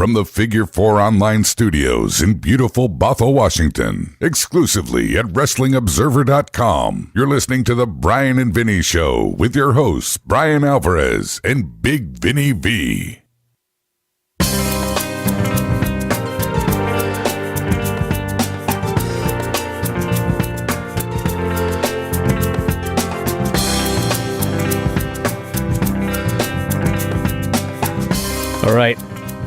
from the Figure 4 Online Studios in beautiful Bothell, Washington, exclusively at WrestlingObserver.com. You're listening to The Bryan and Vinny Show with your hosts, Bryan Alvarez and Big Vinny V. All right.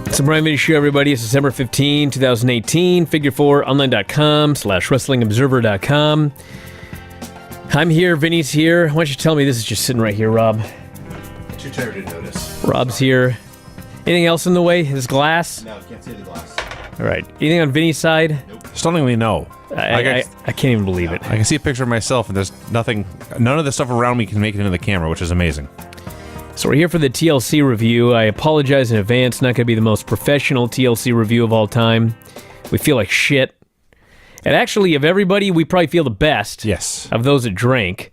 It's the Bryan Vinny Show, everybody. It's December 15, 2018. Figure4online.com/WrestlingObserver.com. I'm here. Vinny's here. Why don't you tell me this is just sitting right here, Rob? It's your turn to notice. Rob's here. Anything else in the way? His glass? No, can't see the glass. All right. Anything on Vinny's side? Nope. Stunningly, no. I can't even believe it. I can see a picture of myself, and there's nothing. None of the stuff around me can make it into the camera, which is amazing. So we're here for the TLC review. I apologize in advance. Not going to be the most professional TLC review of all time. We feel like shit. And actually, of everybody, we probably feel the best. Yes. Of those that drank.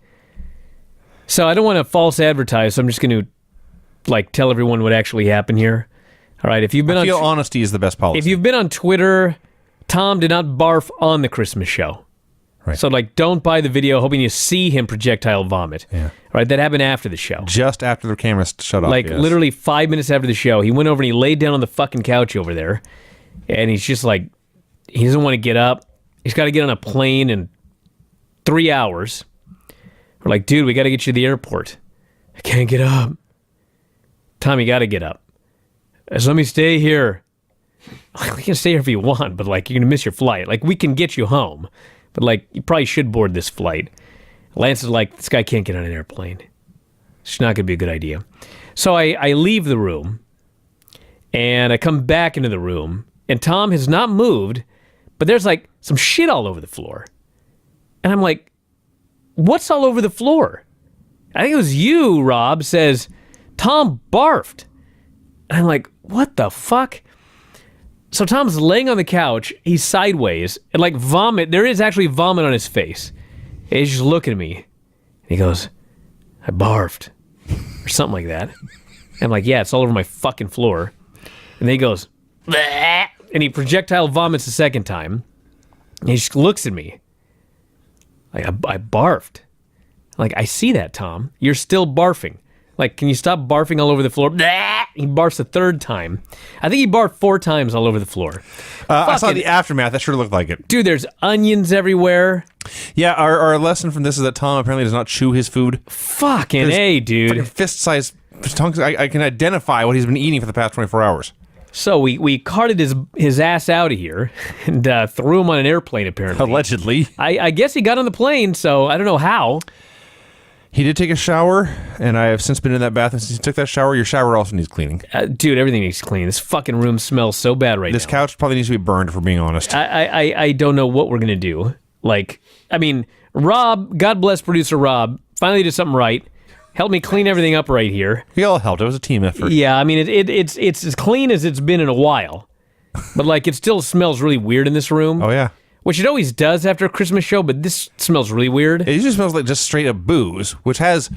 So I don't want to false advertise, so I'm just going to tell everyone what actually happened here. All right, if you've been I feel honesty is the best policy. If you've been on Twitter, Tom did not barf on the Christmas show. Right. So, don't buy the video hoping you see him projectile vomit. Yeah. All right, that happened after the show. Just after the cameras shut off. Yes. Literally 5 minutes after the show, he went over and he laid down on the fucking couch over there. And he's just he doesn't want to get up. He's got to get on a plane in 3 hours. We're like, dude, we got to get you to the airport. I can't get up. Tom, you got to get up. So let me stay here. We can stay here if you want, but you're going to miss your flight. We can get you home. But, you probably should board this flight. Lance is like, this guy can't get on an airplane. It's not going to be a good idea. So I leave the room, and I come back into the room, and Tom has not moved, but there's, some shit all over the floor. And I'm like, what's all over the floor? I think it was you, Rob, says, Tom barfed. And I'm like, what the fuck? So Tom's laying on the couch, he's sideways, and vomit, there is actually vomit on his face. And he's just looking at me. And he goes, I barfed. Or something like that. And I'm like, yeah, it's all over my fucking floor. And then he goes, bleh, and he projectile vomits the second time. And he just looks at me. I barfed. I see that, Tom. You're still barfing. Can you stop barfing all over the floor? Blah! He barfs the third time. I think he barfed 4 times all over the floor. I saw the aftermath. That sure looked like it. Dude, there's onions everywhere. Yeah, our lesson from this is that Tom apparently does not chew his food. Fucking A, dude. Fist-sized tongues. I can identify what he's been eating for the past 24 hours. So we carted his ass out of here and threw him on an airplane, apparently. Allegedly. I guess he got on the plane, so I don't know how. He did take a shower, and I have since been in that bathroom since he took that shower. Your shower also needs cleaning. Dude, everything needs cleaning. This fucking room smells so bad right now. This couch probably needs to be burned, if we're being honest. I don't know what we're going to do. Rob, God bless producer Rob, finally did something right. Helped me clean everything up right here. We all helped. It was a team effort. Yeah, it's as clean as it's been in a while. But, it still smells really weird in this room. Oh, yeah. Which it always does after a Christmas show, but this smells really weird. It usually smells like just straight up booze, which has,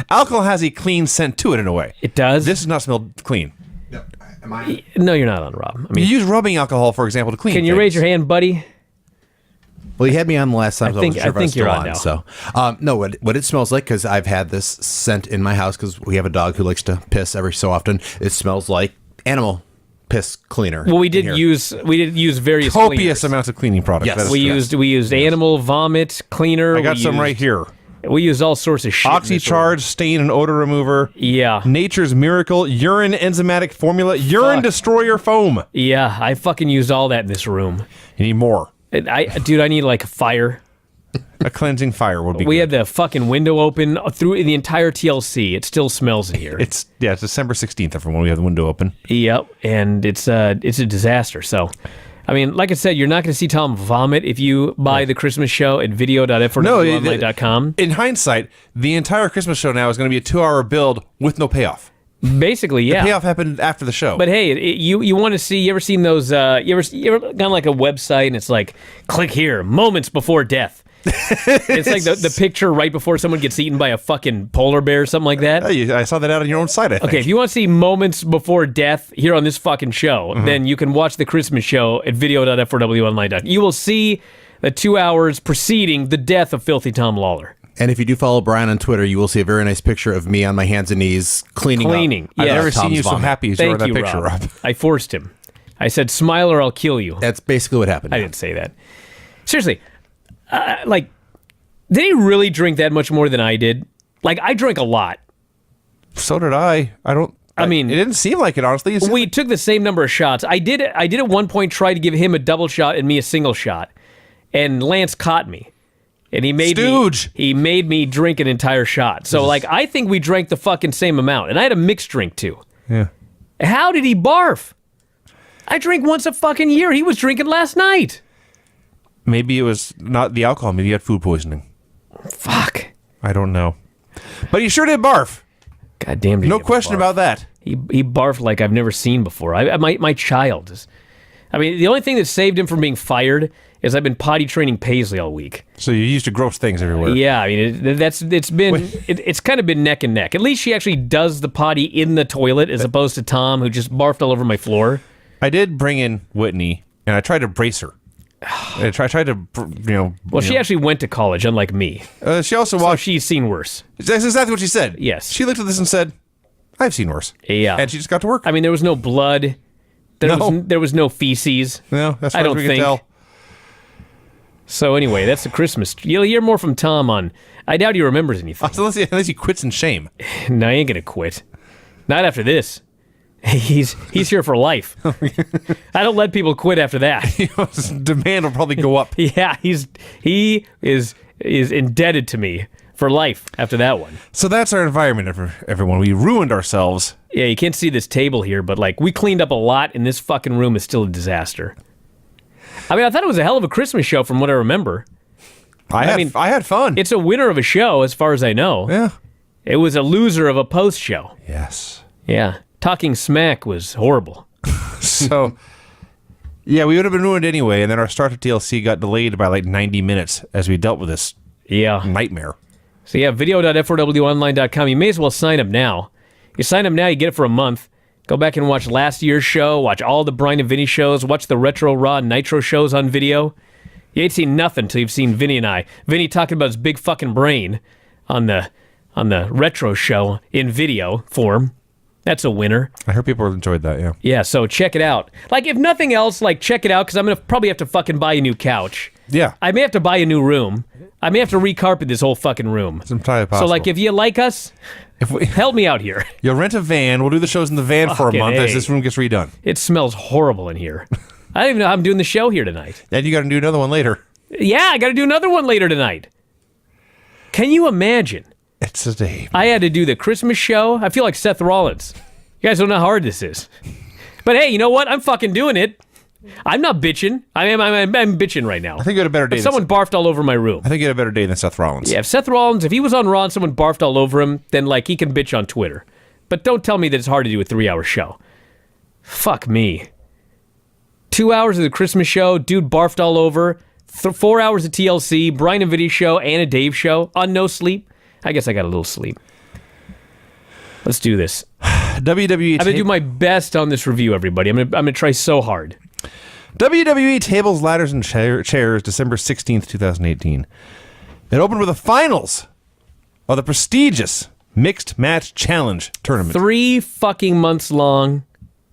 alcohol has a clean scent to it in a way. It does? This does not smell clean. No, am I? No, you're not on, Rob. You use rubbing alcohol, for example, to clean Can you raise your hand, buddy? Well, you had me on the last time, so I wasn't sure if I was you're still on now. So, no, what it smells like, because I've had this scent in my house, because we have a dog who likes to piss every so often. It smells like animal piss cleaner. Well, we did use various copious cleaners. amounts of cleaning products. Yes. We used animal vomit cleaner. I got some right here. We used all sorts of shit. Oxycharge, stain and odor remover. Yeah. Nature's Miracle, urine enzymatic formula, urine destroyer foam. Yeah, I fucking used all that in this room. You need more. Dude, I need a fire. A cleansing fire would be We good. had the fucking window open through the entire TLC. It still smells in here. It's December 16th from when we have the window open. Yep, and it's a disaster. So, like I said, you're not going to see Tom vomit if you buy the Christmas show at video.f4online.com. In hindsight, the entire Christmas show now is going to be a 2-hour build with no payoff. Basically, yeah. The payoff happened after the show. But hey, you want to see? You ever seen those? You ever gone a website and it's click here, moments before death, It's like the picture right before someone gets eaten by a fucking polar bear or something like that. Hey, I saw that out on your own site, I think. Okay, if you want to see moments before death here on this fucking show, then you can watch the Christmas show at video.f4wonline.com. You will see the 2 hours preceding the death of Filthy Tom Lawler. And if you do follow Brian on Twitter, you will see a very nice picture of me on my hands and knees cleaning up. Yeah. I've never Tom's seen you so vomit. happy as you are in Thank that you, picture, Rob. Rob. I forced him. I said, smile or I'll kill you. That's basically what happened. I didn't say that. Seriously, like, did he really drink that much more than I did? Like, I drank a lot. So did I. I mean, it didn't seem like it, honestly. It seemed We took the same number of shots. I did at one point try to give him a double shot and me a single shot. And Lance caught me. And he made me drink an entire shot. So, like, I think we drank the fucking same amount. And I had a mixed drink, too. Yeah. How did he barf? I drink once a fucking year. He was drinking last night. Maybe it was not the alcohol. Maybe he had food poisoning. Fuck. I don't know. But he sure did barf. God damn. No question about that. He barfed like I've never seen before. My child is. I mean, the only thing that saved him from being fired is I've been potty training Paisley all week. So you used to gross things everywhere. Yeah, I mean, it's kind of been neck and neck. At least she actually does the potty in the toilet as opposed to Tom, who just barfed all over my floor. I did bring in Whitney, and I tried to brace her. I tried to, Well, she actually went to college, unlike me. She also So watched. she's seen worse. That's exactly what she said. Yes. She looked at this and said, "I've seen worse." Yeah. And she just got to work. I mean, there was no blood. No. There was no feces. No, that's I far as don't we can think. tell. So anyway, that's the Christmas. You'll hear more from Tom on. I doubt he remembers anything. So unless he quits in shame. No, he ain't gonna quit. Not after this. He's here for life. I don't let people quit after that. Demand will probably go up. Yeah, he is indebted to me for life after that one. So that's our environment, everyone. We ruined ourselves. Yeah, you can't see this table here, but like we cleaned up a lot, and this fucking room is still a disaster. I mean, I thought it was a hell of a Christmas show from what I remember. I had fun. It's a winner of a show, as far as I know. Yeah. It was a loser of a post show. Yes. Yeah. Talking smack was horrible. So, yeah, we would have been ruined anyway, and then our start of TLC got delayed by like 90 minutes as we dealt with this Yeah. nightmare. So yeah, video.f4wonline.com. You may as well sign up now. You sign up now, you get it for a month. Go back and watch last year's show, watch all the Brian and Vinny shows, watch the Retro Raw Nitro shows on video. You ain't seen nothing until you've seen Vinny and I. Vinny talking about his big fucking brain on the Retro show in video form. That's a winner. I heard people enjoyed that, yeah. Yeah, so check it out. Like, if nothing else, like, check it out, because I'm going to probably have to fucking buy a new couch. Yeah. I may have to buy a new room. I may have to recarpet this whole fucking room. It's entirely So, possible. like, if you like us, help me out here. You'll rent a van. We'll do the shows in the van for a Fucking month A. as this room gets redone. It smells horrible in here. I don't even know how I'm doing the show here tonight. And you got to do another one later. Yeah, I got to do another one later tonight. Can you imagine? It's a day. I had to do the Christmas show. I feel like Seth Rollins. You guys don't know how hard this is. But hey, you know what? I'm fucking doing it. I'm not bitching. I'm bitching right now. I think you had a better day. But someone barfed all over my room. I think you had a better day than Seth Rollins. Yeah, if Seth Rollins, if he was on Raw and someone barfed all over him, then like he can bitch on Twitter. But don't tell me that it's hard to do a 3-hour show. Fuck me. 2 hours of the Christmas show, dude barfed all over. 4 hours of TLC, Brian and Vinny show, and a Dave show on no sleep. I guess I got a little sleep. Let's do this. WWE. I'm gonna do my best on this review, everybody. I'm gonna try so hard. WWE Tables, Ladders, and Chairs, December 16th, 2018. It opened with the finals of the prestigious Mixed Match Challenge tournament. 3 fucking months long,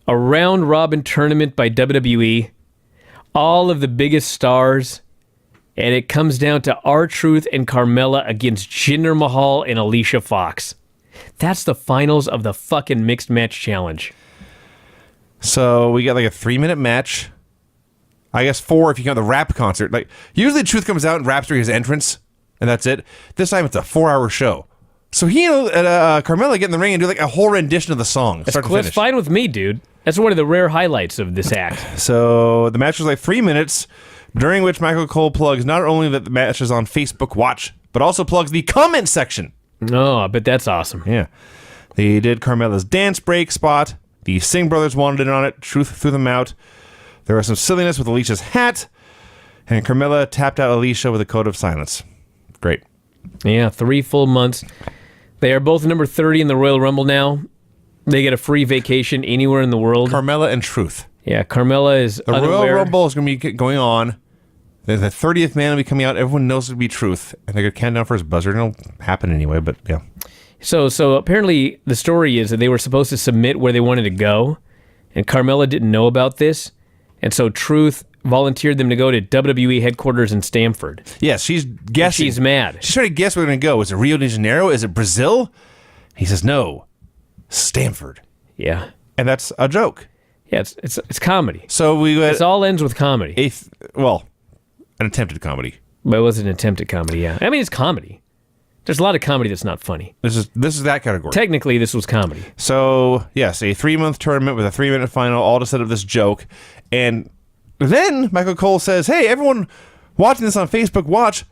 a round robin tournament by WWE. All of the biggest stars, and it comes down to R-Truth and Carmella against Jinder Mahal and Alicia Fox. That's the finals of the fucking Mixed Match Challenge. So we got like a 3-minute match. I guess 4 if you count the rap concert. Like usually Truth comes out and raps during his entrance, and that's it. This time it's a 4-hour show. So he and Carmella get in the ring and do like a whole rendition of the song. Start to That's finish. fine with me, dude. That's one of the rare highlights of this act. So the match was like 3 minutes, during which Michael Cole plugs not only that the match is on Facebook Watch, but also plugs the comment section. Oh, I bet that's awesome. Yeah. They did Carmella's dance break spot. The Singh brothers wanted in on it. Truth threw them out. There was some silliness with Alicia's hat. And Carmella tapped out Alicia with a code of silence. Great. Yeah, 3 full months. They are both number 30 in the Royal Rumble now. They get a free vacation anywhere in the world. Carmella and Truth. Yeah, Carmella is The unaware. Royal Rumble is going to be going on. The 30th man will be coming out. Everyone knows it'll be Truth. And they're going to count down for his buzzer. It'll happen anyway, but yeah. So apparently the story is that they were supposed to submit where they wanted to go, and Carmella didn't know about this, and so Truth volunteered them to go to WWE headquarters in Stamford. Yes, she's guessing. She's mad. She's trying to guess where they're going to go. Is it Rio de Janeiro? Is it Brazil? He says, no, Stamford. Yeah. And that's a joke. Yeah, it's comedy. So we got This all ends with comedy. an attempted comedy. But it was an attempt at comedy, yeah. I mean, it's comedy. There's a lot of comedy that's not funny. This is that category. Technically, this was comedy. So, yes, a 3-month tournament with a 3-minute final, all to set up this joke. And then Michael Cole says, hey, everyone watching this on Facebook Watch,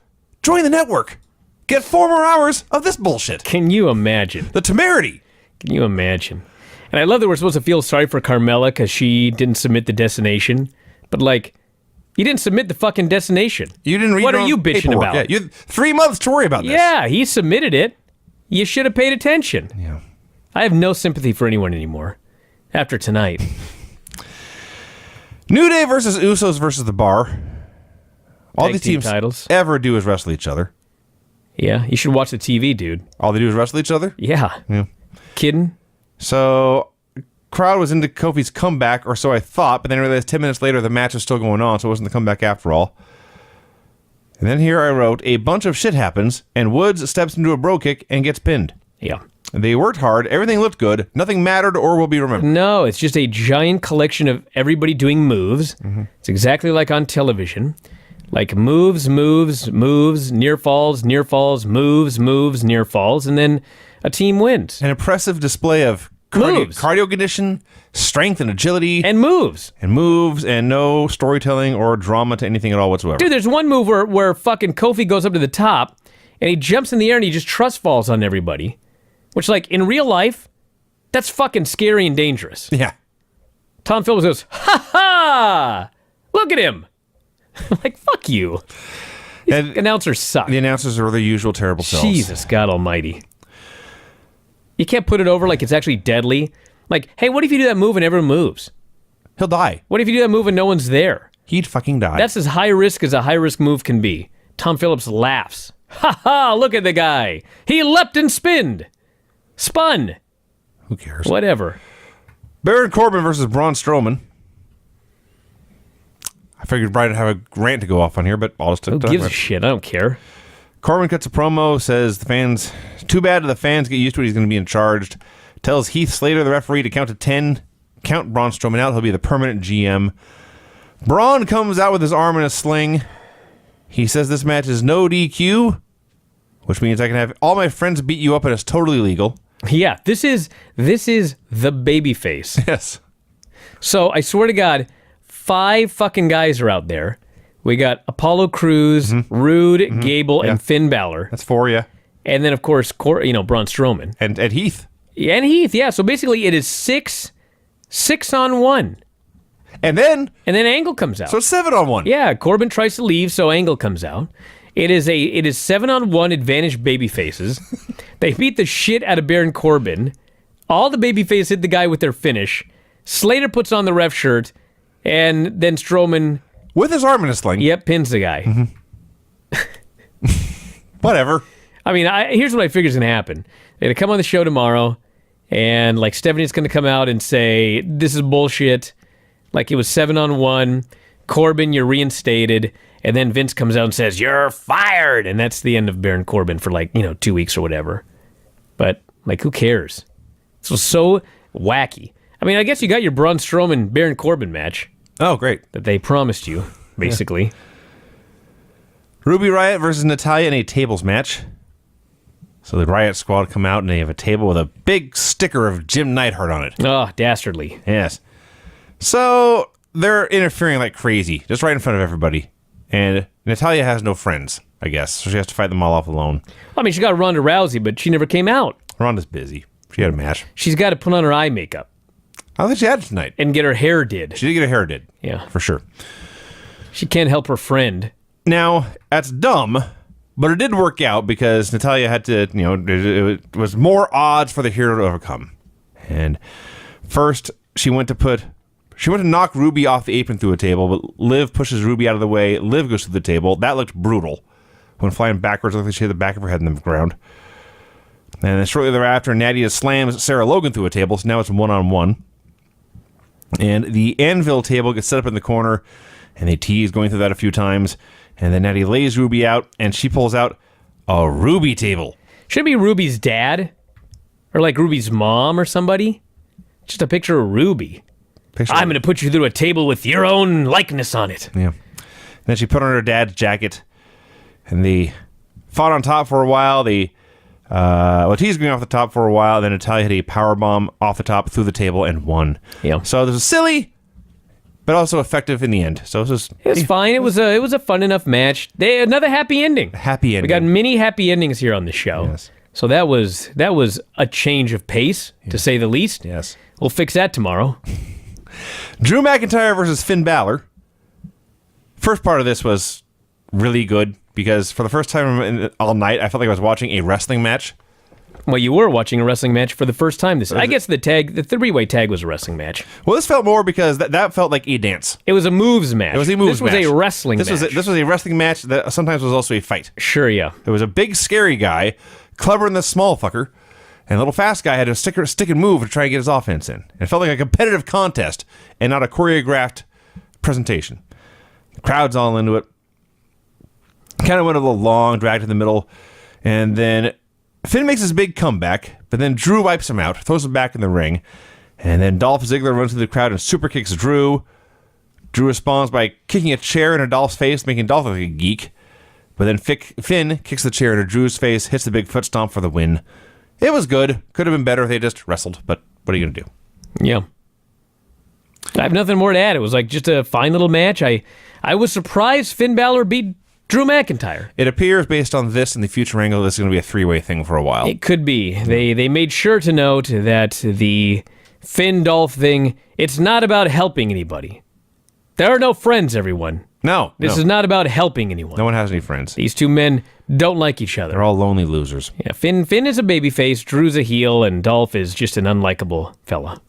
join the network. Get 4 more hours of this bullshit. Can you imagine? The temerity. Can you imagine? And I love that we're supposed to feel sorry for Carmella because she didn't submit the destination. But, like, you didn't submit the fucking destination. You didn't read What your are own you bitching paperwork. about? Yeah, you had 3 months to worry about this. Yeah, he submitted it. You should have paid attention. Yeah. I have no sympathy for anyone anymore after tonight. New Day versus Usos versus The Bar. All Tag these team teams titles. ever do is wrestle each other. Yeah, you should watch the TV, dude. All they do is wrestle each other? Yeah. Yeah. Kidding? So, crowd was into Kofi's comeback, or so I thought, but then I realized 10 minutes later the match was still going on, so it wasn't the comeback after all. And then here I wrote, a bunch of shit happens, and Woods steps into a bro kick and gets pinned. Yeah. They worked hard, everything looked good, nothing mattered or will be remembered. No, it's just a giant collection of everybody doing moves. It's exactly like on television. Like moves, near falls, moves, near falls, and then a team wins. An impressive display of Moves. cardio condition, strength and agility, And moves. and moves, and no storytelling or drama to anything at all whatsoever. Dude, there's one move where fucking Kofi goes up to the top, and he jumps in the air and he just trust falls on everybody. Which, like, in real life, that's fucking scary and dangerous. Yeah. Tom Phillips goes, ha ha! Look at him! Like, fuck you. And Announcers suck. the announcers are their usual terrible selves. Jesus, God almighty. You can't put it over like it's actually deadly. Like, hey, what if you do that move and everyone moves? He'll die. What if you do that move and no one's there? He'd fucking die. That's as high risk as a high risk move can be. Tom Phillips laughs. Ha ha, look at the guy. He leapt and spun. Who cares? Whatever. Baron Corbin versus Braun Strowman. I figured Brian would have a rant to go off on here, but I'll just Who gives a shit? I don't care. Corbin cuts a promo, says the fans, too bad to the fans, get used to it, he's going to be in charge. Tells Heath Slater, the referee, to count to 10, count Braun Strowman out, he'll be the permanent GM. Braun comes out with his arm in a sling. He says this match is no DQ, which means I can have all my friends beat you up and it's totally legal. Yeah, this is the babyface. Yes. So I swear to God, 5 fucking guys are out there. We got Apollo Crews, Rude, Gable, and Finn Balor. That's for you. And then, of course, Braun Strowman. And Heath. And Heath, yeah. So basically, it is 6 on 1. And then, And then Angle comes out. so it's 7 on 1. Yeah, Corbin tries to leave, so Angle comes out. It is 7 on 1 advantage baby faces. They beat the shit out of Baron Corbin. All the baby faces hit the guy with their finish. Slater puts on the ref shirt, and then Strowman, With his arm in a sling. pins the guy. Whatever. I mean, here's what I figure is going to happen. They're going to come on the show tomorrow, and, like, Stephanie's going to come out and say, this is bullshit. Like, it was 7 on 1. Corbin, you're reinstated. And then Vince comes out and says, you're fired. And that's the end of Baron Corbin for, 2 weeks or whatever. But, who cares? This was so wacky. I mean, I guess you got your Braun Strowman Baron Corbin match Oh, great. that they promised you, basically. Ruby Riott versus Natalya in a tables match. So the Riott Squad come out and they have a table with a big sticker of Jim Neidhart on it. Oh, dastardly. Yes. So they're interfering like crazy, just right in front of everybody. And Natalya has no friends, I guess, so she has to fight them all off alone. I mean, she got Ronda Rousey, but she never came out. Ronda's busy. She had a match. She's got to put on her eye makeup I don't think she had it tonight. and get her hair did. She did get her hair did. Yeah. For sure. She can't help her friend. Now, that's dumb, but it did work out because Natalya had to, it was more odds for the hero to overcome. And first, she went to knock Ruby off the apron through a table, but Liv pushes Ruby out of the way. Liv goes through the table. That looked brutal. When flying backwards, it looked like she had the back of her head in the ground. And then shortly thereafter, Nadia slams Sarah Logan through a table, so now it's 1-on-1. And the anvil table gets set up in the corner, and they tease going through that a few times. And then Nadia lays Ruby out, and she pulls out a Ruby table. Should it be Ruby's dad? Or like Ruby's mom or somebody? Just a picture of Ruby. I'm going to put you through a table with your own likeness on it. Yeah. And then she put on her dad's jacket, and they fought on top for a while. They teased going off the top for a while. Then Natalya hit a powerbomb off the top through the table and won. Yeah. So this was silly, but also effective in the end. So it was fine. It was a fun enough match. Another happy ending. Happy ending. We got many happy endings here on the show. Yes. So that was a change of pace, to say the least. Yes. We'll fix that tomorrow. Drew McIntyre versus Finn Balor. First part of this was really good because for the first time all night, I felt like I was watching a wrestling match. Well, you were watching a wrestling match for the first time this. I guess the three-way tag was a wrestling match. Well, this felt more because that felt like a dance. It was a moves match. It was a moves match. This was a wrestling match. This was a wrestling match that sometimes was also a fight. Sure, yeah. There was a big, scary guy clobbering the small fucker, and a little fast guy had to stick and move to try and get his offense in. It felt like a competitive contest and not a choreographed presentation. The crowd's all into it. Kind of went a little long, dragged in the middle, and then Finn makes his big comeback, but then Drew wipes him out, throws him back in the ring, and then Dolph Ziggler runs through the crowd and super kicks Drew. Drew responds by kicking a chair into Dolph's face, making Dolph look like a geek. But then Finn kicks the chair into Drew's face, hits the big foot stomp for the win. It was good. Could have been better if they just wrestled, but what are you going to do? Yeah. I have nothing more to add. It was like just a fine little match. I was surprised Finn Balor beat Drew McIntyre. It appears, based on this and the future angle, this is going to be a three-way thing for a while. It could be. They made sure to note that the Finn Dolph thing, it's not about helping anybody. There are no friends, everyone. No. This is not about helping anyone. No one has any friends. These two men don't like each other. They're all lonely losers. Yeah, Finn is a babyface, Drew's a heel, and Dolph is just an unlikable fella.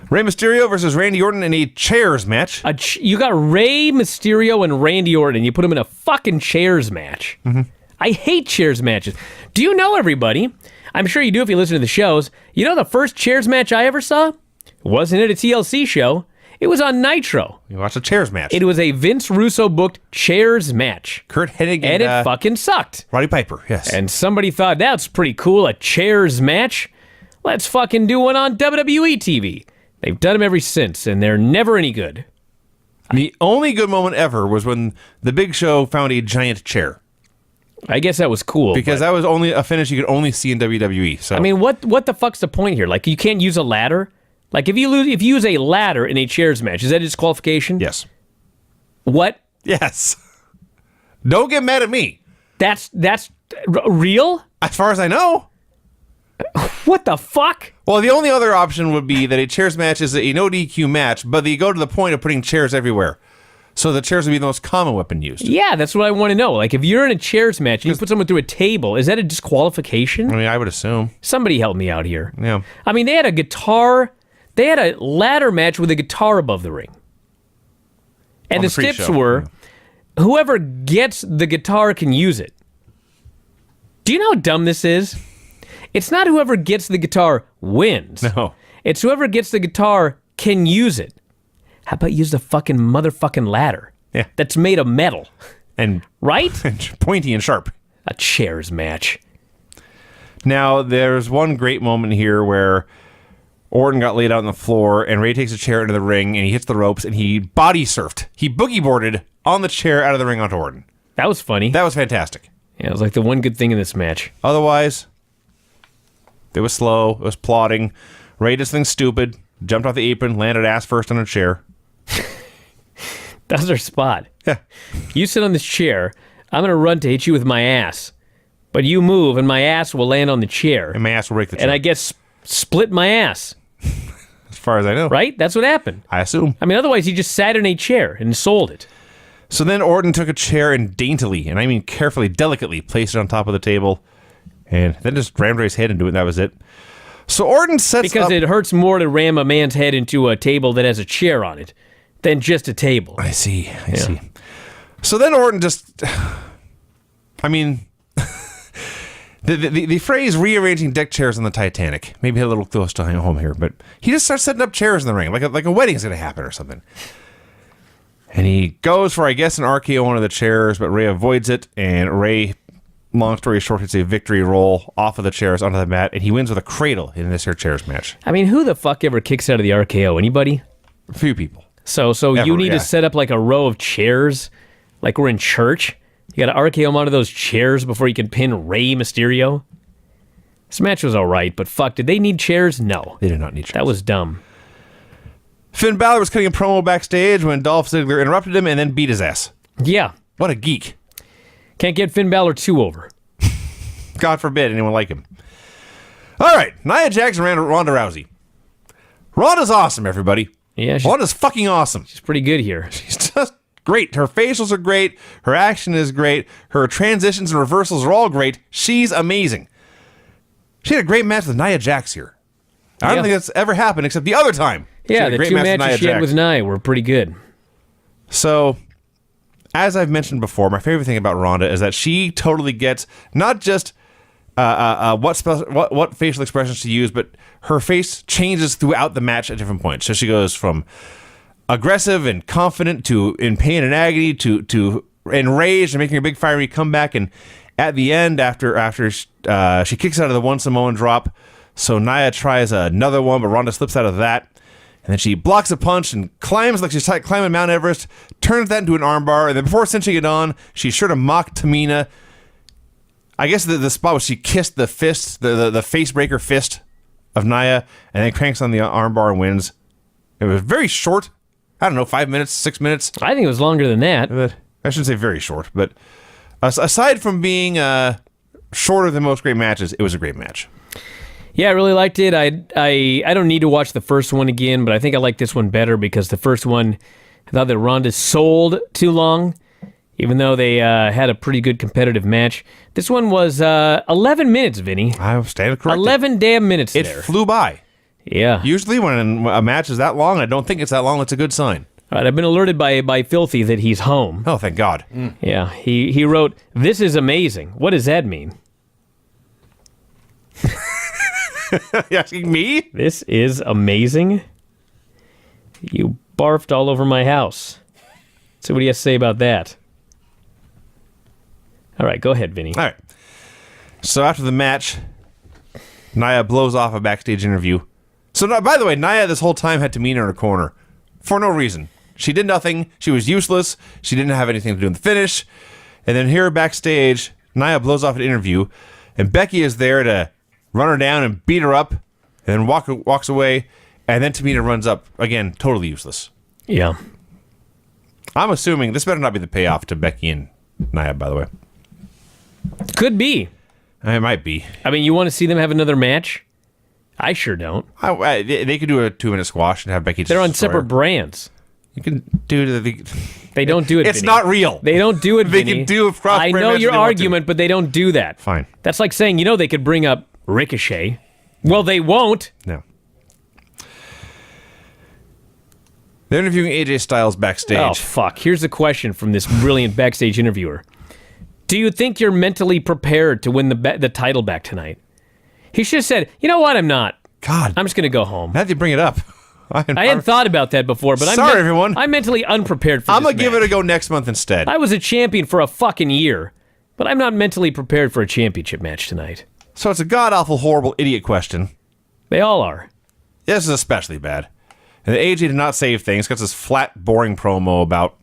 Rey Mysterio versus Randy Orton in a chairs match. You got Rey Mysterio and Randy Orton, you put them in a fucking chairs match. Mm-hmm. I hate chairs matches. Do you know, everybody? I'm sure you do if you listen to the shows. You know the first chairs match I ever saw? Wasn't it a TLC show? It was on Nitro. You watched a chairs match. It was a Vince Russo booked chairs match. Kurt Hennig and it fucking sucked. Roddy Piper, yes. And somebody thought, that's pretty cool, a chairs match. Let's fucking do one on WWE TV. They've done them ever since, and they're never any good. The only good moment ever was when the Big Show found a giant chair. I guess that was cool. Because that was only a finish you could only see in WWE. So I mean, what the fuck's the point here? Like, you can't use a ladder? Like, if you use a ladder in a chairs match, is that a disqualification? Yes. What? Yes. Don't get mad at me. That's real? As far as I know. What the fuck? Well, the only other option would be that a chairs match is a no DQ match, but they go to the point of putting chairs everywhere. So the chairs would be the most common weapon used. Yeah, that's what I want to know. Like, if you're in a chairs match and you put someone through a table, is that a disqualification? I mean, I would assume. Somebody help me out here. Yeah. I mean, they had a ladder match with a guitar above the ring. And the steps were, whoever gets the guitar can use it. Do you know how dumb this is? It's not whoever gets the guitar wins. No. It's whoever gets the guitar can use it. How about use the fucking motherfucking ladder? Yeah. That's made of metal. And right? And pointy and sharp. A chairs match. Now, there's one great moment here where Orton got laid out on the floor, and Ray takes a chair into the ring, and he hits the ropes, and he body surfed. He boogie boarded on the chair out of the ring onto Orton. That was funny. That was fantastic. Yeah, it was like the one good thing in this match. Otherwise, it was slow. It was plodding. Ray did something stupid, jumped off the apron, landed ass first on a chair. That's our spot. Yeah. You sit on this chair, I'm going to run to hit you with my ass. But you move, and my ass will land on the chair. And my ass will break the chair. And I guess split my ass. far as I know. right? That's what happened. I assume. I mean, otherwise he just sat in a chair and sold it. So then Orton took a chair and daintily, and I mean carefully, delicately, placed it on top of the table, and then just rammed Ray's head into it, and that was it. So Orton sets Because up... it hurts more to ram a man's head into a table that has a chair on it than just a table. I see. So then Orton just... I mean... The phrase rearranging deck chairs on the Titanic, maybe a little close to home here, but he just starts setting up chairs in the ring, like a wedding's going to happen or something. And he goes for, I guess, an RKO on one of the chairs, but Ray avoids it, and Ray, long story short, hits a victory roll off of the chairs onto the mat, and he wins with a cradle in this here chairs match. I mean, who the fuck ever kicks out of the RKO? Anybody? A few people. So you need to set up like a row of chairs, like we're in church. You got to RKO him onto those chairs before you can pin Rey Mysterio. This match was all right, but fuck, did they need chairs? No. They did not need chairs. That was dumb. Finn Balor was cutting a promo backstage when Dolph Ziggler interrupted him and then beat his ass. Yeah. What a geek. Can't get Finn Balor 2 over. God forbid anyone like him. All right, Nia Jax and Ronda Rousey. Ronda's awesome, everybody. Yeah, Ronda's fucking awesome. she's pretty good here. She's just great. Her facials are great. Her action is great. Her transitions and reversals are all great. She's amazing. She had a great match with Nia Jax here. I don't think that's ever happened except the other time. She Yeah, had a the great two match matches she had Jax. with Nia were pretty good. So, as I've mentioned before, my favorite thing about Ronda is that she totally gets not just what facial expressions to use, but her face changes throughout the match at different points. So she goes from aggressive and confident to in pain and agony to enraged and making a big fiery comeback. And at the end, after she kicks out of the one Samoan drop, so Nia tries another one, but Ronda slips out of that. And then she blocks a punch and climbs like she's climbing Mount Everest, turns that into an armbar, and then before cinching it on, she's sure to mock Tamina. I guess the spot was she kissed the fist, the face breaker fist of Nia, and then cranks on the armbar and wins. It was very short. I don't know, 5 minutes, 6 minutes. I think it was longer than that. I shouldn't say very short, but aside from being shorter than most great matches, it was a great match. Yeah, I really liked it. I don't need to watch the first one again, but I think I like this one better because the first one, I thought that Ronda sold too long, even though they had a pretty good competitive match. This one was 11 minutes, Vinny. I stand corrected. 11 damn minutes It there. flew by. Yeah. Usually when a match is that long, I don't think it's that long, it's a good sign. All right, I've been alerted by Filthy that he's home. Oh, thank God. Yeah, he wrote, "This is amazing." What does that mean? You asking me? This is amazing? You barfed all over my house. So what do you have to say about that? All right, go ahead, Vinny. All right. So after the match, Nia blows off a backstage interview. So, by the way, Nia this whole time had Tamina in her corner for no reason. She did nothing. She was useless. She didn't have anything to do in the finish. And then here backstage, Nia blows off an interview, and Becky is there to run her down and beat her up, and then walks away, and then Tamina runs up. Again, totally useless. Yeah. I'm assuming this better not be the payoff to Becky and Nia, by the way. Could be. It might be. I mean, you want to see them have another match? I sure don't. They could do a 2-minute squash and have Becky just They're on destroy her. separate brands. You can do They don't do it, It's Vinny. not real. They don't do it, They Vinny. can do a cross-brand I know match your if they want to. argument, but they don't do that. Fine. That's like saying, they could bring up Ricochet. Well, they won't. No. They're interviewing AJ Styles backstage. Oh, fuck. Here's a question from this brilliant backstage interviewer. Do you think you're mentally prepared to win the title back tonight? He should have said, you know what, I'm not. God. I'm just going to go home. Now that you bring it up. I hadn't thought about that before, but Sorry, everyone. I'm mentally unprepared for I'm this going to give match. it a go next month instead. I was a champion for a fucking year, but I'm not mentally prepared for a championship match tonight. So it's a god-awful, horrible, idiot question. They all are. This is especially bad. And AJ did not save things. Got this flat, boring promo about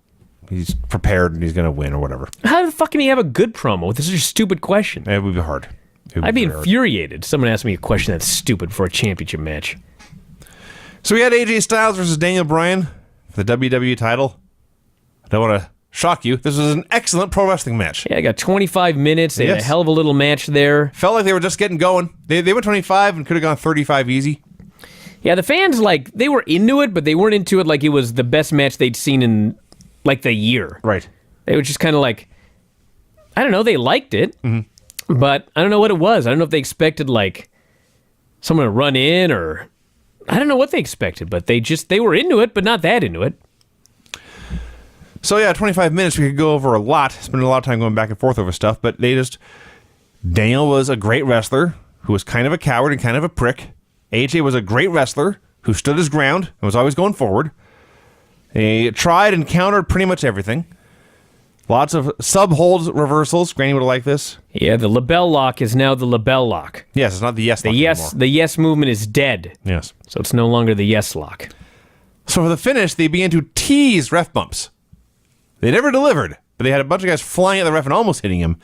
he's prepared and he's going to win or whatever. How the fuck can he have a good promo? This is a stupid question. It would be hard. I'd be infuriated. Someone asked me a question that's stupid for a championship match. So we had AJ Styles versus Daniel Bryan for the WWE title. I don't want to shock you. This was an excellent pro wrestling match. Yeah, I got 25 minutes. They had a Yes. hell of a little match there. Felt like they were just getting going. They went 25 and could have gone 35 easy. Yeah, the fans, like, they were into it, but they weren't into it like it was the best match they'd seen in, like, the year. Right. They were just kind of like, I don't know, they liked it, but I don't know what it was. I don't know if they expected, like, someone to run in or... I don't know what they expected, but they were into it, but not that into it. So yeah, 25 minutes, we could go over a lot, spend a lot of time going back and forth over stuff, but Daniel was a great wrestler who was kind of a coward and kind of a prick. AJ was a great wrestler who stood his ground and was always going forward. He tried and countered pretty much everything. Lots of sub-hold reversals. Granny would have liked this. Yeah, the LaBelle lock is now the LaBelle lock. Yes, it's not the yes The lock yes, anymore. the yes movement is dead. Yes. So it's no longer the yes lock. So for the finish, they began to tease ref bumps. They never delivered, but they had a bunch of guys flying at the ref and almost hitting him.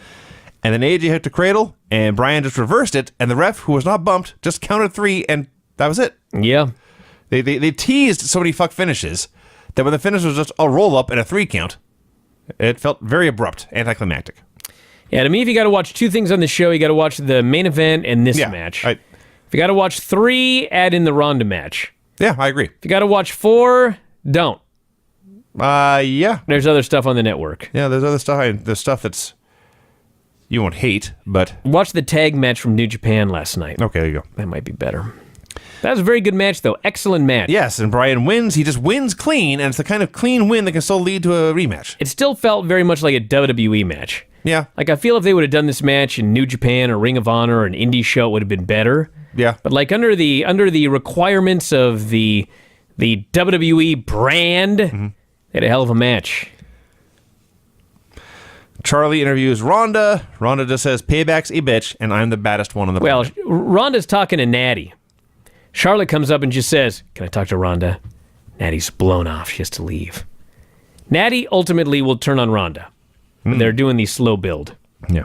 And then AJ hit the cradle, and Brian just reversed it, and the ref, who was not bumped, just counted 3, and that was it. Yeah. They teased so many fuck finishes that when the finish was just a roll-up and a 3 count, it felt very abrupt, anticlimactic. Yeah, to me, if you got to watch 2 things on the show, you got to watch the main event and this match. If you got to watch 3, add in the Ronda match. Yeah, I agree. If you got to watch 4, don't. Yeah. There's other stuff on the network. Yeah, there's other stuff. There's stuff that's you won't hate, but... Watch the tag match from New Japan last night. Okay, there you go. That might be better. That was a very good match, though. Excellent match. Yes, and Brian wins. He just wins clean, and it's the kind of clean win that can still lead to a rematch. It still felt very much like a WWE match. Yeah. Like, I feel if they would have done this match in New Japan or Ring of Honor or an indie show, it would have been better. Yeah. But, like, under the requirements of the WWE brand, they had a hell of a match. Charlie interviews Ronda. Ronda just says, payback's a bitch, and I'm the baddest one on the Well, planet. Ronda's talking to Natty. Charlotte comes up and just says, can I talk to Ronda? Natty's blown off. She has to leave. Natty ultimately will turn on Ronda. They're doing the slow build. Yeah.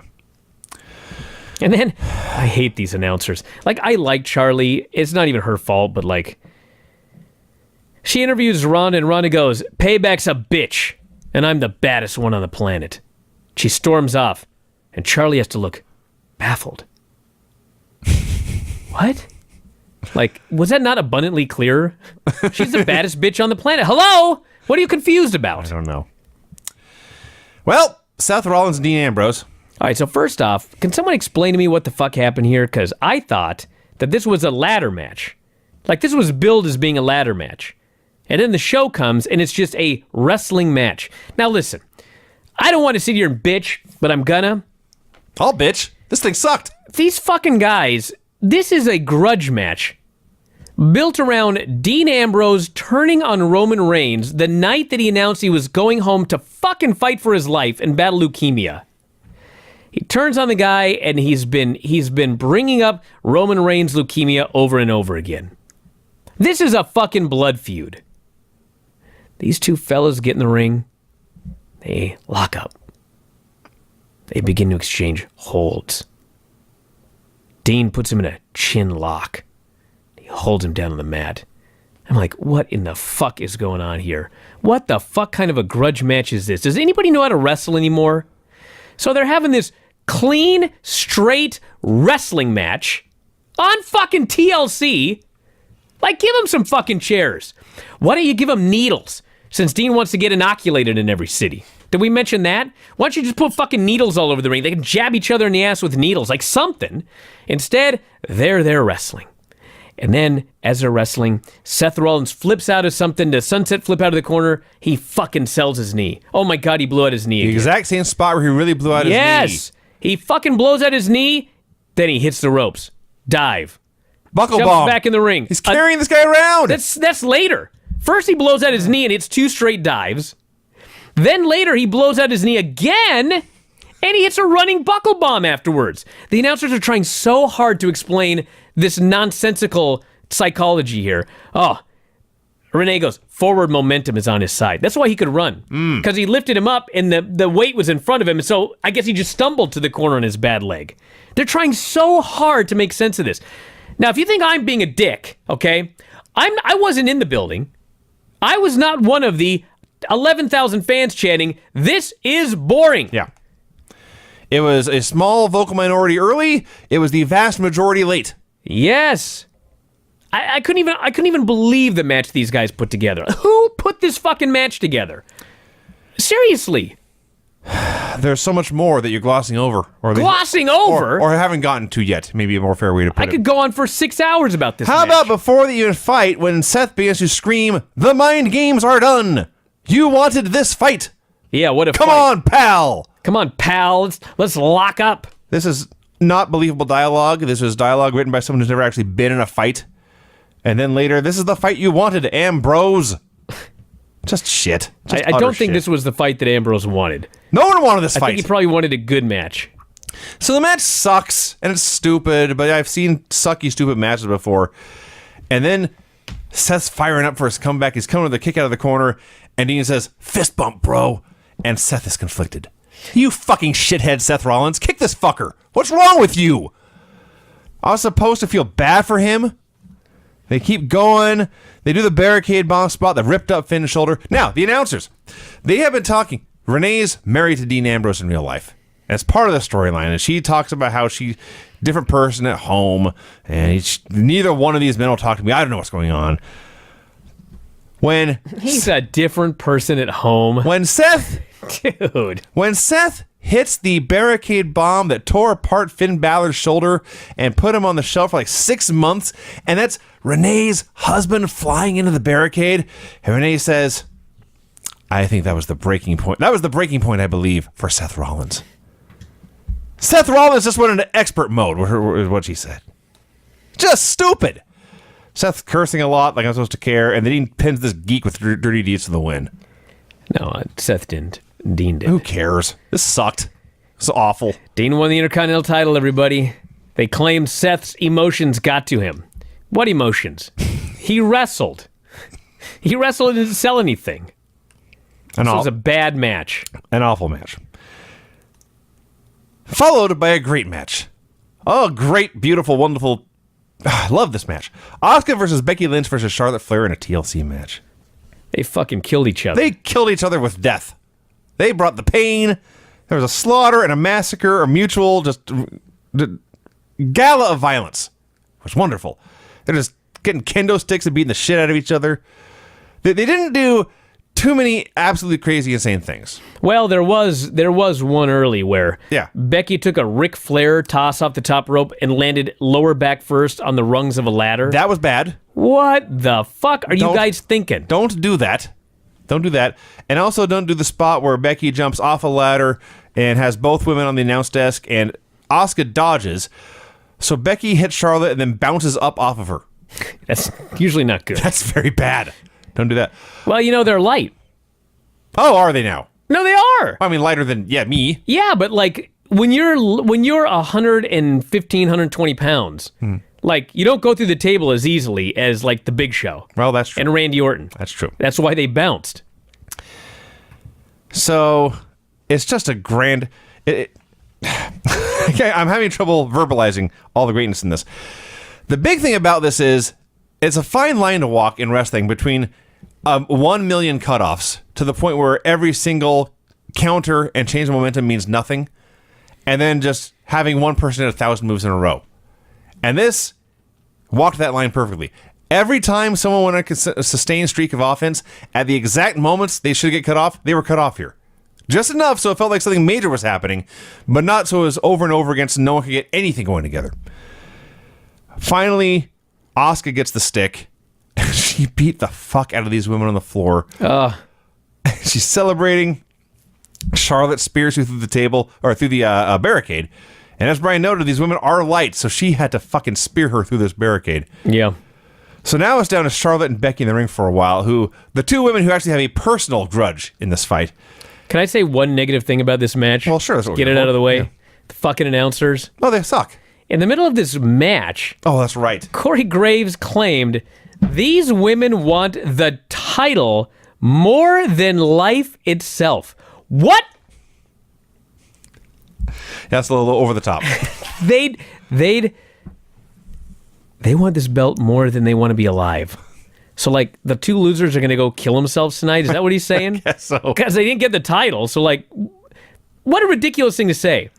And then, I hate these announcers. Like, I like Charlie. It's not even her fault, but like, she interviews Ronda and Ronda goes, payback's a bitch, and I'm the baddest one on the planet. She storms off, and Charlie has to look baffled. What? Like, was that not abundantly clear? She's the baddest bitch on the planet. Hello? What are you confused about? I don't know. Well, Seth Rollins and Dean Ambrose. All right, so first off, can someone explain to me what the fuck happened here? Because I thought that this was a ladder match. Like, this was billed as being a ladder match. And then the show comes, and it's just a wrestling match. Now, listen. I don't want to sit here and bitch, but I'm gonna. Oh, bitch. This thing sucked. These fucking guys, this is a grudge match built around Dean Ambrose turning on Roman Reigns the night that he announced he was going home to fucking fight for his life and battle leukemia. He turns on the guy, and he's been bringing up Roman Reigns' leukemia over and over again. This is a fucking blood feud. These two fellas get in the ring. They lock up. They begin to exchange holds. Dean puts him in a chin lock. He holds him down on the mat. I'm like, what in the fuck is going on here? What the fuck kind of a grudge match is this? Does anybody know how to wrestle anymore? So they're having this clean, straight wrestling match on fucking TLC. Like, give them some fucking chairs. Why don't you give them needles? Since Dean wants to get inoculated in every city. Did we mention that? Why don't you just put fucking needles all over the ring? They can jab each other in the ass with needles, like something. Instead, they're there wrestling. And then, as they're wrestling, Seth Rollins flips out of something to sunset flip out of the corner. He fucking sells his knee. Oh my God, he blew out his knee The again. exact same spot where he really blew out his knee. Yes! He fucking blows out his knee, then he hits the ropes. Dive. Buckle Jumps bomb. back in the ring. He's carrying this guy around. That's later. First he blows out his knee and hits 2 straight dives. Then later he blows out his knee again and he hits a running buckle bomb afterwards. The announcers are trying so hard to explain this nonsensical psychology here. Oh, Renee goes, forward momentum is on his side. That's why he could run. Because he lifted him up and the weight was in front of him. And so I guess he just stumbled to the corner on his bad leg. They're trying so hard to make sense of this. Now, if you think I'm being a dick, okay, I wasn't in the building. I was not one of the 11,000 fans chanting, "This is boring." Yeah. It was a small vocal minority early. It was the vast majority late. Yes. I couldn't even believe the match these guys put together. Who put this fucking match together? Seriously. There's so much more that you're glossing over. Glossing over? Or haven't gotten to yet. Maybe a more fair way to put I it. could go on for 6 hours about this How match. about before they even fight, when Seth begins to scream, "The mind games are done! You wanted this fight! Yeah, what a Come fight. on, pal!" Come on, pal. Let's lock up. This is not believable dialogue. This is dialogue written by someone who's never actually been in a fight. And then later, "This is the fight you wanted, Ambrose." Just shit. Just I utter don't think shit. this was the fight that Ambrose wanted. No one wanted this I fight. think he probably wanted a good match. So the match sucks, and it's stupid, but I've seen sucky, stupid matches before. And then Seth's firing up for his comeback. He's coming with a kick out of the corner, and Dean says, "Fist bump, bro." And Seth is conflicted. "You fucking shithead, Seth Rollins. Kick this fucker. What's wrong with you?" I was supposed to feel bad for him. They keep going. They do the barricade bomb spot, the ripped up Finn's shoulder. Now, the announcers, they have been talking. Renee's married to Dean Ambrose in real life. And it's part of the storyline. And she talks about how she's a different person at home. And neither one of these men will talk to me. I don't know what's going on. He's a different person at home. When Seth Dude. hits the barricade bomb that tore apart Finn Balor's shoulder and put him on the shelf for like 6 months, and that's Renee's husband flying into the barricade, and Renee says, "I think that was the breaking point. That was the breaking point, I believe, for Seth Rollins." Seth Rollins just went into expert mode, was what she said. Just stupid. Seth's cursing a lot, like I'm supposed to care, and then he pins this geek with dirty deeds to the win. No, Seth didn't. Dean did. Who cares? This sucked. It's awful. Dean won the Intercontinental title, everybody. They claimed Seth's emotions got to him. What emotions? He wrestled. He wrestled and didn't sell anything. This was a bad match. An awful match. Followed by a great match. Oh, great, beautiful, wonderful. I love this match. Asuka versus Becky Lynch versus Charlotte Flair in a TLC match. They fucking killed each other. They killed each other with death. They brought the pain. There was a slaughter and a massacre, a mutual gala of violence. It was wonderful. They're just getting kendo sticks and beating the shit out of each other. They didn't do too many absolutely crazy, insane things. Well, there was one early where Becky took a Ric Flair toss off the top rope and landed lower back first on the rungs of a ladder. That was bad. What the fuck are you guys thinking? Don't do that. Don't do that. And also don't do the spot where Becky jumps off a ladder and has both women on the announce desk and Asuka dodges. So Becky hits Charlotte and then bounces up off of her. That's usually not good. That's very bad. Don't do that. Well, they're light. Oh, are they now? No, they are. I mean, lighter than, me. Yeah, but like when you're 115, 120 pounds, like you don't go through the table as easily as like the Big Show. Well, that's true. And Randy Orton. That's true. That's why they bounced. So it's just a grand... I'm having trouble verbalizing all the greatness in this. The big thing about this is it's a fine line to walk in wrestling between 1 million cutoffs to the point where every single counter and change of momentum means nothing, and then just having one person hit 1,000 moves in a row. And this walked that line perfectly. Every time someone went on a sustained streak of offense, at the exact moments they should get cut off, they were cut off here. Just enough so it felt like something major was happening, but not so it was over and over again so no one could get anything going together. Finally, Asuka gets the stick. She beat the fuck out of these women on the floor. She's celebrating. Charlotte spears through the table, or through the barricade. And as Brian noted, these women are light, so she had to fucking spear her through this barricade. Yeah. So now it's down to Charlotte and Becky in the ring for a while, the two women who actually have a personal grudge in this fight. Can I say one negative thing about this match? Well, sure. That's what Get we're it here out for. of the way. Yeah. The fucking announcers. Oh, they suck. In the middle of this match, Oh, that's right. Corey Graves claimed these women want the title more than life itself. What? That's a little over the top. They want this belt more than they want to be alive. So, like, the two losers are going to go kill themselves tonight? Is that what he's saying? Guess so. Because they didn't get the title. So, like, what a ridiculous thing to say.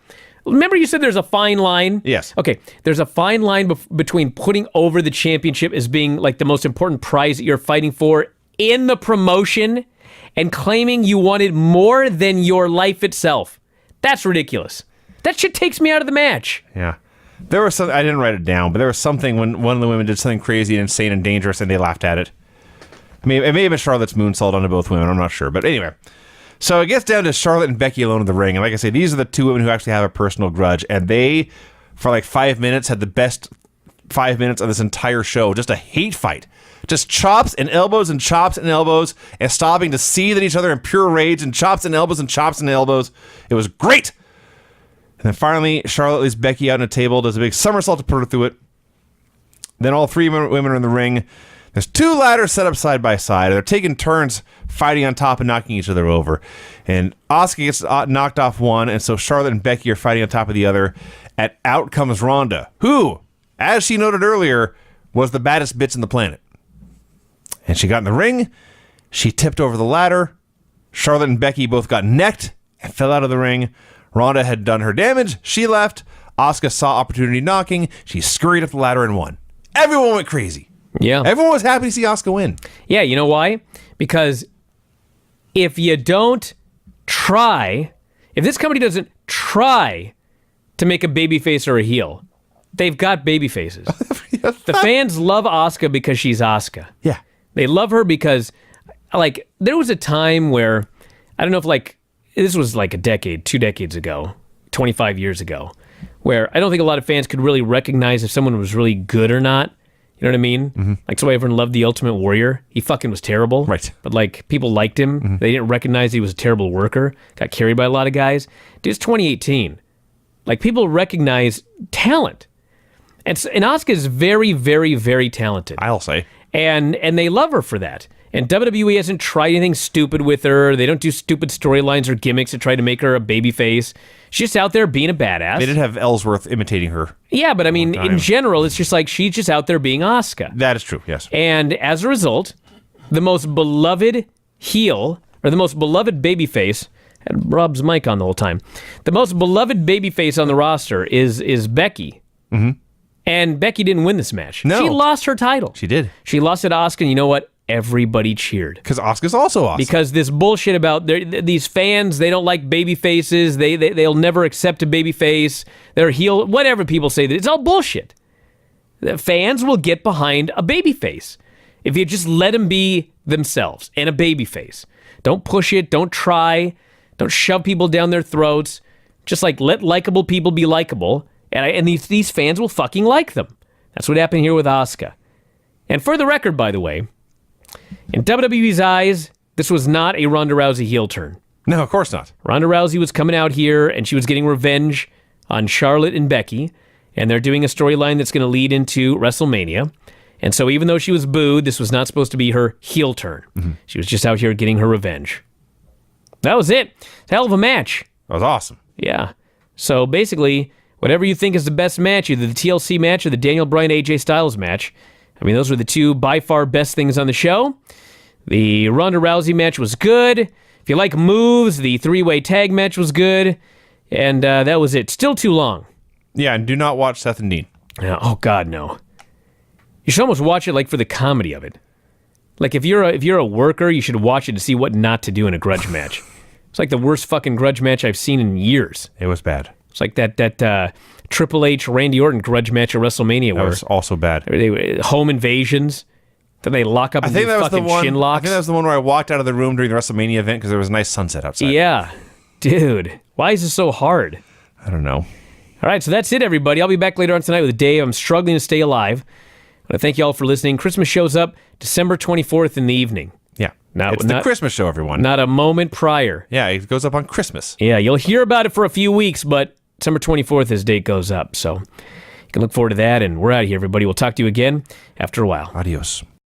Remember you said there's a fine line? Yes. Okay, there's a fine line between putting over the championship as being like the most important prize that you're fighting for in the promotion and claiming you wanted more than your life itself. That's ridiculous. That shit takes me out of the match. Yeah. There was some, I didn't write it down, but there was something when one of the women did something crazy and insane and dangerous and they laughed at it. I mean, it may have been Charlotte's moonsault onto both women. I'm not sure. But anyway. So it gets down to Charlotte and Becky alone in the ring. And like I say, these are the two women who actually have a personal grudge. And they, for like 5 minutes, had the best 5 minutes of this entire show. Just a hate fight. Just chops and elbows and chops and elbows and stopping to seethe at each other in pure rage and chops and elbows and chops and elbows. It was great. And then finally, Charlotte leaves Becky out on a table, does a big somersault to put her through it. Then all three women are in the ring. There's two ladders set up side by side. They're taking turns fighting on top and knocking each other over. And Asuka gets knocked off one, and so Charlotte and Becky are fighting on top of the other. And out comes Ronda, who, as she noted earlier, was the baddest bitch in the planet. And she got in the ring. She tipped over the ladder. Charlotte and Becky both got necked and fell out of the ring. Ronda had done her damage. She left. Asuka saw opportunity knocking. She scurried up the ladder and won. Everyone went crazy. Yeah. Everyone was happy to see Asuka win. Yeah, you know why? Because if you don't try, if this company doesn't try to make a babyface or a heel, they've got babyfaces. The fans love Asuka because she's Asuka. Yeah. They love her because, like, there was a time where, I don't know if, like, this was like a decade, 2 decades ago, 25 years ago, where I don't think a lot of fans could really recognize if someone was really good or not. You know what I mean? Mm-hmm. Like, so everyone loved the Ultimate Warrior. He fucking was terrible. Right. But, like, people liked him. Mm-hmm. They didn't recognize he was a terrible worker. Got carried by a lot of guys. Dude, it's 2018. Like, people recognize talent. And Asuka is very, very, very talented. I'll say. And they love her for that. And WWE hasn't tried anything stupid with her. They don't do stupid storylines or gimmicks to try to make her a babyface. She's just out there being a badass. They did have Ellsworth imitating her. Yeah, but I mean, in general, it's just like she's just out there being Asuka. That is true, yes. And as a result, the most beloved heel, or the most beloved babyface, I had Rob's mic on the whole time. The most beloved babyface on the roster is Becky. Mm-hmm. And Becky didn't win this match. No. She lost her title. She did. She lost it to Asuka, and you know what? Everybody cheered. Because Asuka's also awesome. Because this bullshit about these fans, they don't like baby faces. They'll never accept a baby face. They're heel, whatever people say. It's all bullshit. The fans will get behind a baby face if you just let them be themselves and a baby face. Don't push it. Don't try. Don't shove people down their throats. Just like let likable people be likable, and these fans will fucking like them. That's what happened here with Asuka. And for the record, by the way, in WWE's eyes, this was not a Ronda Rousey heel turn. No, of course not. Ronda Rousey was coming out here, and she was getting revenge on Charlotte and Becky, and they're doing a storyline that's going to lead into WrestleMania. And so even though she was booed, this was not supposed to be her heel turn. Mm-hmm. She was just out here getting her revenge. That was it. It's a hell of a match. That was awesome. Yeah. So basically, whatever you think is the best match, either the TLC match or the Daniel Bryan AJ Styles match, I mean, those were the two by far best things on the show. The Ronda Rousey match was good. If you like moves, the three-way tag match was good. And that was it. Still too long. Yeah, and do not watch Seth and Dean. Oh, God, no. You should almost watch it like for the comedy of it. Like if you're a worker, you should watch it to see what not to do in a grudge match. It's like the worst fucking grudge match I've seen in years. It was bad. It's like that Triple H Randy Orton grudge match at WrestleMania. That was also bad. Home invasions. Then they lock up and do fucking shin locks. I think that was the one where I walked out of the room during the WrestleMania event because there was a nice sunset outside. Yeah. Dude. Why is this so hard? I don't know. All right, so that's it, everybody. I'll be back later on tonight with Dave. I'm struggling to stay alive. I want to thank you all for listening. Christmas shows up December 24th in the evening. Yeah. It's the Christmas show, everyone. Not a moment prior. Yeah, it goes up on Christmas. Yeah, you'll hear about it for a few weeks, but December 24th, his date goes up. So you can look forward to that, and we're out of here, everybody. We'll talk to you again after a while. Adios.